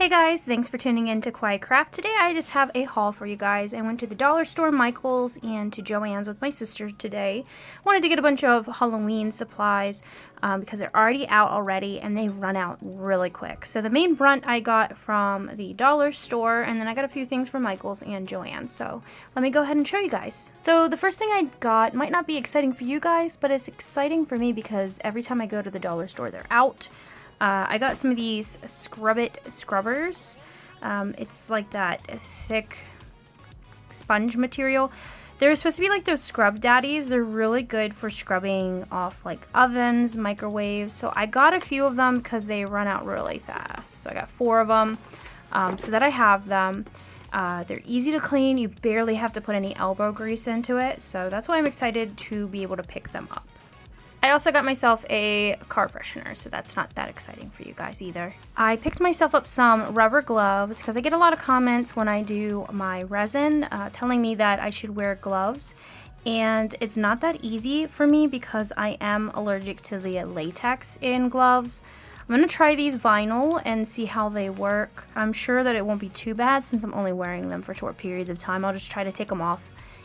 Hey guys, thanks for tuning in to Quiet Craft. Today I just have a haul for you guys. I went to the dollar store, Michael's, and to JoAnns with my sister today. Wanted to get a bunch of Halloween supplies because they're already out already and they've run out really quick. So the main brunt I got from the dollar store, and then I got a few things from Michael's and JoAnns. So let me go ahead and show you guys. So the first thing I got might not be exciting for you guys, but it's exciting for me because every time I go to the dollar store, they're out. I got some of these scrubbers. It's like that thick sponge material. They're supposed to be like those scrub daddies. They're really good for scrubbing off like ovens, microwaves. So I got a few of them because they run out really fast. So I got 4 of them so that I have them. They're easy to clean. You barely have to put any elbow grease into it. So that's why I'm excited to be able to pick them up. I also got myself a car freshener, so that's not that exciting for you guys either. I picked myself up some rubber gloves because I get a lot of comments when I do my resin telling me that I should wear gloves. And it's not that easy for me because I am allergic to the latex in gloves. I'm going to try these vinyl and see how they work. I'm sure that it won't be too bad since I'm only wearing them for short periods of time. I'll just try to take them off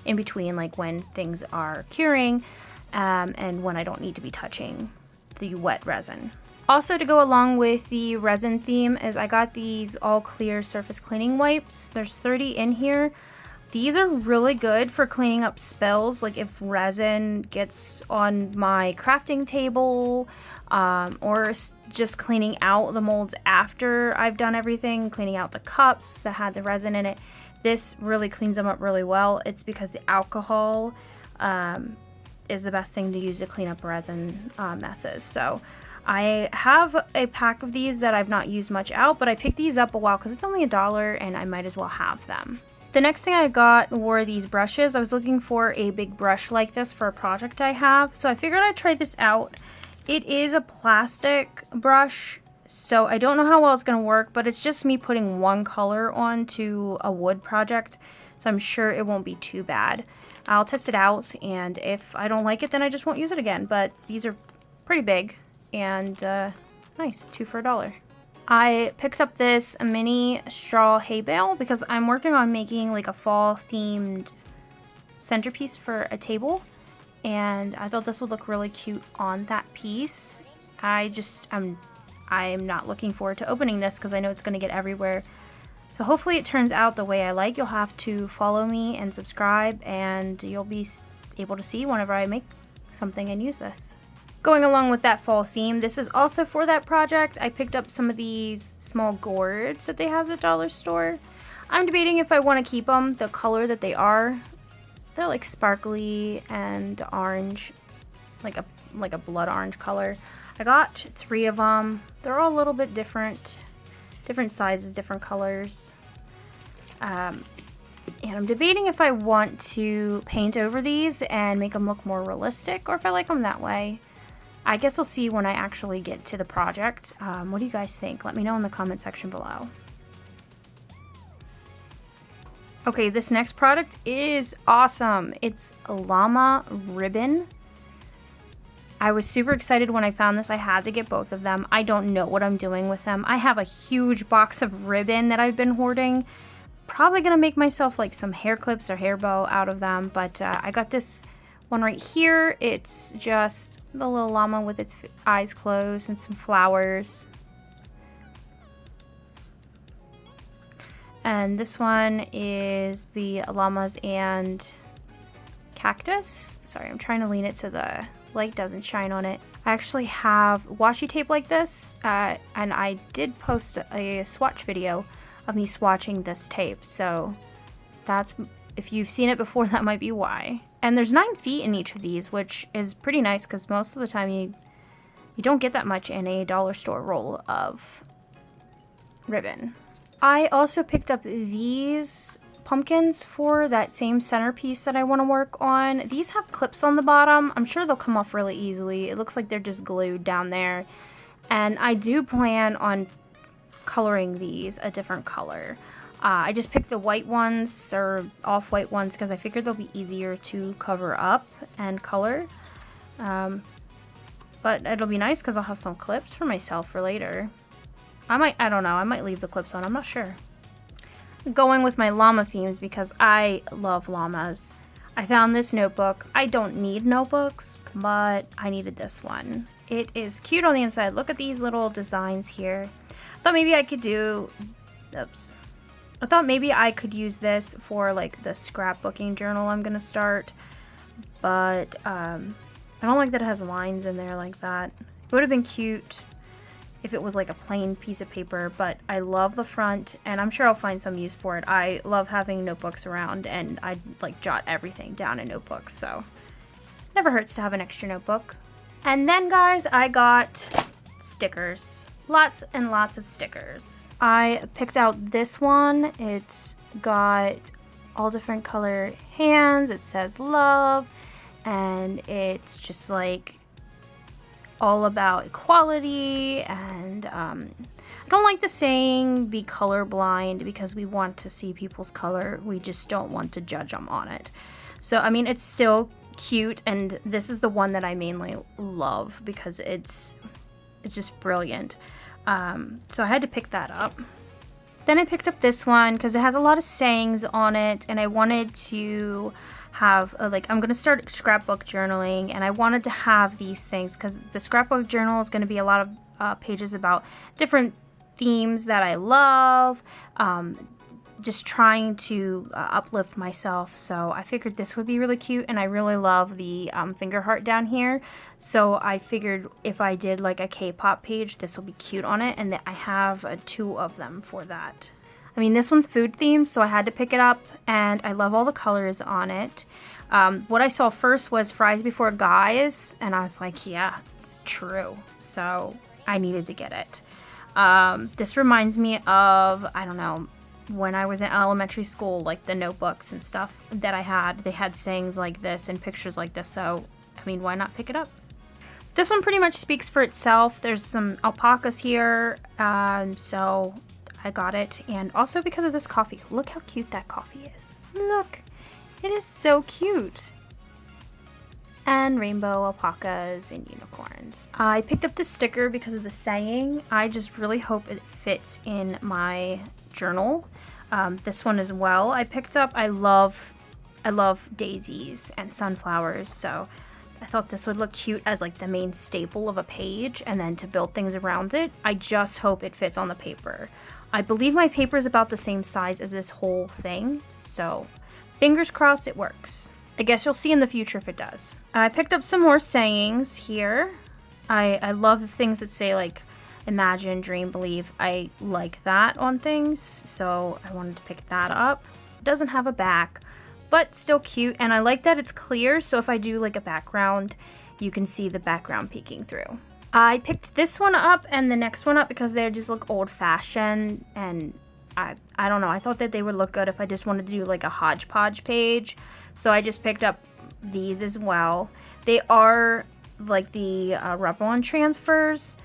in between, like when things are curing. And when I don't need to be touching the wet resin. Also, to go along with the resin theme is I got these all clear surface cleaning wipes. There's 30 in here. These are really good for cleaning up spills, like if resin gets on my crafting table, or just cleaning out the molds after I've done everything, cleaning out the cups that had the resin in it. This really cleans them up really well. It's because the alcohol is the best thing to use to clean up resin messes. So I have a pack of these that I've not used much out, but I picked these up a while because it's only $1 and I might as well have them. The next thing I got were these brushes. I was looking for a big brush like this for a project I have, so I figured I'd try this out. It is a plastic brush, so I don't know how well it's going to work, but it's just me putting one color onto a wood project, so I'm sure it won't be too bad. I'll test it out, and if I don't like it, then I just won't use it again. But these are pretty big and nice, 2 for $1. I picked up this mini straw hay bale because I'm working on making like a fall themed centerpiece for a table, and I thought this would look really cute on that piece. I'm not looking forward to opening this because I know it's going to get everywhere. So hopefully it turns out the way I like. You'll have to follow me and subscribe, and you'll be able to see whenever I make something and use this. Going along with that fall theme, this is also for that project. I picked up some of these small gourds that they have at the dollar store. I'm debating if I want to keep them the color that they are. They're like sparkly and orange, like a blood orange color. I got 3 of them. They're all a little bit different sizes, different colors. And I'm debating if I want to paint over these and make them look more realistic, or if I like them that way. I guess I'll see when I actually get to the project. What do you guys think? Let me know in the comment section below. Okay, this next product is awesome. It's Llama Ribbon. I was super excited when I found this. I had to get both of them. I don't know what I'm doing with them. I have a huge box of ribbon that I've been hoarding. Probably gonna make myself like some hair clips or hair bow out of them, but I got this one right here. It's just the little llama with its eyes closed and some flowers. And this one is the llamas and cactus. Sorry, I'm trying to lean it so the light doesn't shine on it. I actually have washi tape like this, and I did post a swatch video of me swatching this tape, so that's, if you've seen it before, that might be why. And there's 9 feet in each of these, which is pretty nice because most of the time you don't get that much in a dollar store roll of ribbon. I also picked up these pumpkins for that same centerpiece that I want to work on. These have clips on the bottom. I'm sure they'll come off really easily. It looks like they're just glued down there. And I do plan on coloring these a different color. I just picked the white ones, or off-white ones, because I figured they'll be easier to cover up and color. But it'll be nice because I'll have some clips for myself for later. I don't know, I might leave the clips on, I'm not sure. Going with my llama themes because I love llamas. I found this notebook. I don't need notebooks, but I needed this one. It is cute on the inside. Look at these little designs here. I thought maybe I could do, oops. I thought maybe I could use this for like the scrapbooking journal I'm gonna start, but I don't like that it has lines in there like that. It would have been cute if it was like a plain piece of paper, but I love the front and I'm sure I'll find some use for it. I love having notebooks around and I like jot everything down in notebooks, so never hurts to have an extra notebook. And then guys, I got stickers. Lots and lots of stickers. I picked out this one. It's got all different color hands. It says love and it's just like all about equality, and I don't like the saying be colorblind because we want to see people's color, we just don't want to judge them on it. So I mean, it's still cute, and this is the one that I mainly love because it's just brilliant. So I had to pick that up. Then I picked up this one because it has a lot of sayings on it, and I wanted to have like, I'm gonna start scrapbook journaling, and I wanted to have these things because the scrapbook journal is going to be a lot of pages about different themes that I love, just trying to uplift myself. So I figured this would be really cute, and I really love the finger heart down here, so I figured if I did like a K-pop page, this will be cute on it, and that I have 2 of them for that. I mean, this one's food themed, so I had to pick it up, and I love all the colors on it. What I saw first was fries before guys, and I was like, yeah, true. So I needed to get it. This reminds me of, I don't know, when I was in elementary school, like the notebooks and stuff that I had, they had sayings like this and pictures like this, so, I mean, why not pick it up? This one pretty much speaks for itself. There's some alpacas here, so I got it, and also because of this coffee. Look how cute that coffee is. Look, it is so cute. And rainbow alpacas and unicorns. I picked up this sticker because of the saying. I just really hope it fits in my journal. This one as well I picked up. I love daisies and sunflowers, so I thought this would look cute as like the main staple of a page, and then to build things around it. I just hope it fits on the paper. I believe my paper is about the same size as this whole thing, so fingers crossed it works. I guess you'll see in the future if it does. I picked up some more sayings here. I love things that say like imagine, dream, believe. I like that on things, so I wanted to pick that up. It doesn't have a back, but still cute, and I like that it's clear, so if I do like a background, you can see the background peeking through. I picked this one up and the next one up because they just look old-fashioned, and I don't know, I thought that they would look good if I just wanted to do like a hodgepodge page, so I just picked up these as well. They are like the Revlon Transfers,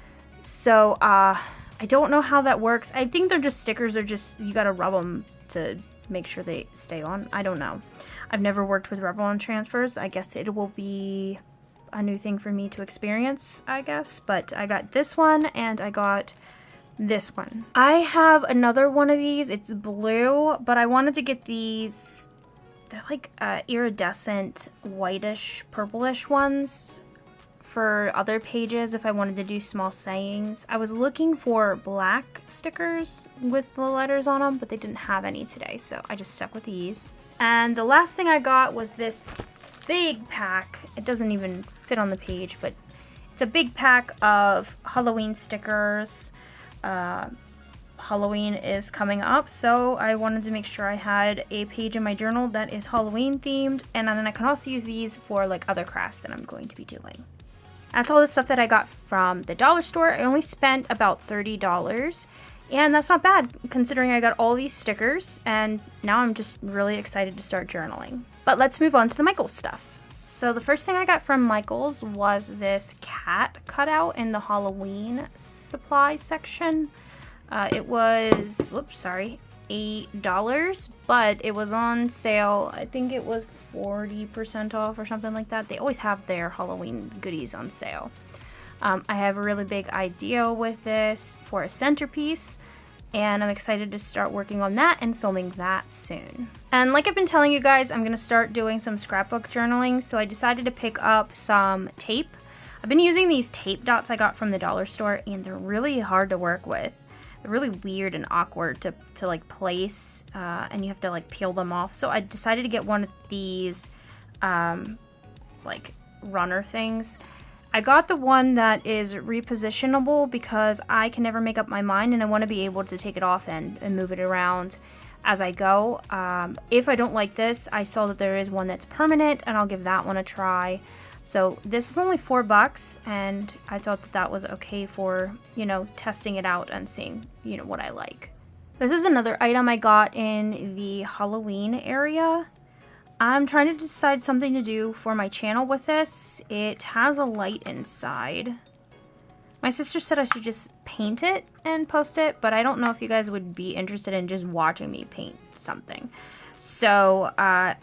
so I don't know how that works. I think they're just stickers, or just you gotta rub them to make sure they stay on. I don't know. I've never worked with Revlon Transfers. I guess it will be a new thing for me to experience, I guess. But I got this one and I got this one. I have another one of these. It's blue, but I wanted to get these. They're like iridescent, whitish, purplish ones for other pages if I wanted to do small sayings. I was looking for black stickers with the letters on them, but they didn't have any today, so I just stuck with these. And the last thing I got was this big pack. It doesn't even fit on the page, but it's a big pack of Halloween stickers. Halloween is coming up, so I wanted to make sure I had a page in my journal that is Halloween themed, and then I can also use these for like other crafts that I'm going to be doing. That's all the stuff that I got from the dollar store. I only spent about $30, and that's not bad considering I got all these stickers, and now I'm just really excited to start journaling. But let's move on to the Michaels stuff. So the first thing I got from Michaels was this cat cutout in the Halloween supply section. It was, $8, but it was on sale. I think it was 40% off or something like that. They always have their Halloween goodies on sale. I have a really big idea with this for a centerpiece, and I'm excited to start working on that and filming that soon. And like I've been telling you guys, I'm going to start doing some scrapbook journaling, so I decided to pick up some tape. I've been using these tape dots I got from the dollar store, and they're really hard to work with. They're really weird and awkward to like place, and you have to like peel them off. So I decided to get one of these like runner things. I got the one that is repositionable because I can never make up my mind, and I want to be able to take it off and move it around as I go. If I don't like this, I saw that there is one that's permanent, and I'll give that one a try. So this is only $4, and I thought that that was okay for, you know, testing it out and seeing, you know, what I like. This is another item I got in the Halloween area. I'm trying to decide something to do for my channel with this. It has a light inside. My sister said I should just paint it and post it, but I don't know if you guys would be interested in just watching me paint something. So I'm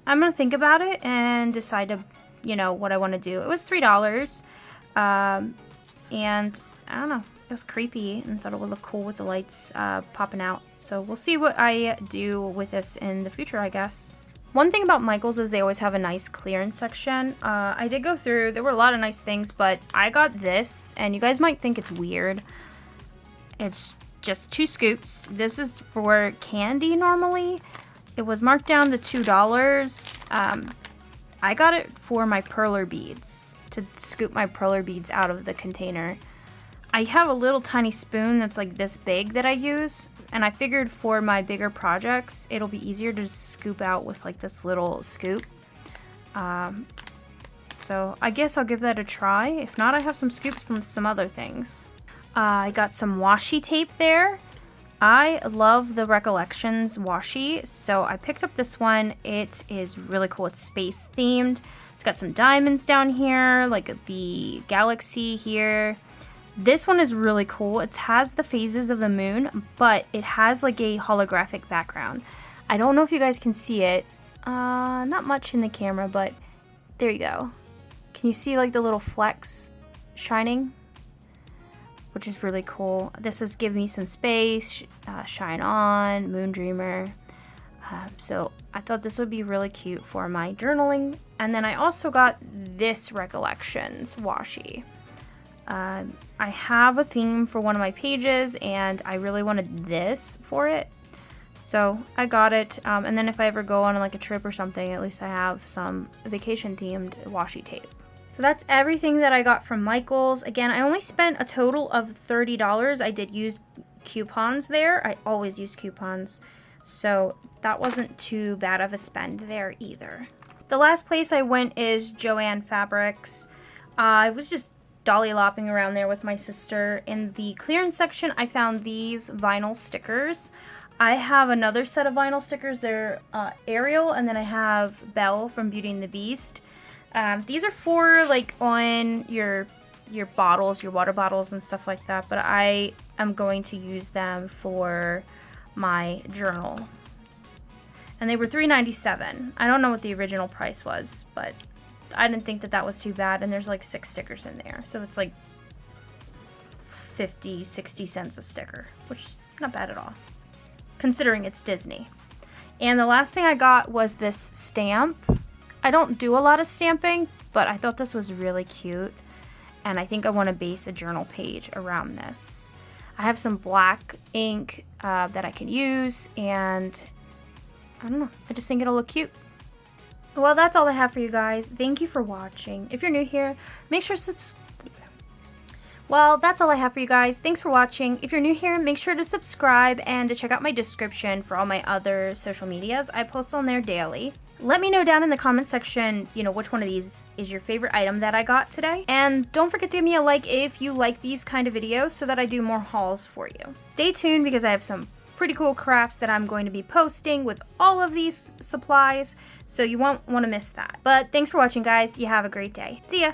gonna think about it and decide to, you know, what I want to do. It was $3, and I don't know, it was creepy and thought it would look cool with the lights popping out. So we'll see what I do with this in the future, I guess. One thing about Michaels is they always have a nice clearance section. I did go through, there were a lot of nice things, but I got this, and you guys might think it's weird. It's just 2 scoops. This is for candy normally. It was marked down to $2. I got it for my perler beads, to scoop my perler beads out of the container. I have a little tiny spoon that's like this big that I use, and I figured for my bigger projects it'll be easier to scoop out with like this little scoop. So I guess I'll give that a try. If not, I have some scoops from some other things. I got some washi tape there. I love the Recollections Washi, so I picked up this one. It is really cool. It's space themed. It's got some diamonds down here, like the galaxy here. This one is really cool. It has the phases of the moon, but it has like a holographic background. I don't know if you guys can see it. Not much in the camera, but there you go. Can you see like the little flecks shining? Which is really cool. This is Give Me Some Space, Shine On, Moon Dreamer. So I thought this would be really cute for my journaling. And then I also got this Recollections Washi. I have a theme for one of my pages, and I really wanted this for it. So I got it, and then if I ever go on like a trip or something, at least I have some vacation themed washi tape. So that's everything that I got from Michaels. Again, I only spent a total of $30. I did use coupons there. I always use coupons. So that wasn't too bad of a spend there either. The last place I went is Joanne Fabrics. I was just dolly-lopping around there with my sister. In the clearance section, I found these vinyl stickers. I have another set of vinyl stickers. They're Ariel, and then I have Belle from Beauty and the Beast. These are for like on your bottles, your water bottles and stuff like that, but I am going to use them for my journal. And they were $3.97. I don't know what the original price was, but I didn't think that that was too bad, and there's like 6 stickers in there, so it's like 50-60 cents a sticker, which is not bad at all considering it's Disney. And the last thing I got was this stamp. I don't do a lot of stamping, but I thought this was really cute, and I think I want to base a journal page around this. I have some black ink that I can use, and I don't know, I just think it'll look cute. Well, that's all I have for you guys. Thank you for watching. If you're new here, make sure to subscribe. Well, that's all I have for you guys. Thanks for watching. If you're new here, make sure to subscribe and to check out my description for all my other social medias. I post on there daily. Let me know down in the comment section, you know, which one of these is your favorite item that I got today. And don't forget to give me a like if you like these kind of videos so that I do more hauls for you. Stay tuned because I have some pretty cool crafts that I'm going to be posting with all of these supplies, so you won't want to miss that. But thanks for watching, guys. You have a great day. See ya!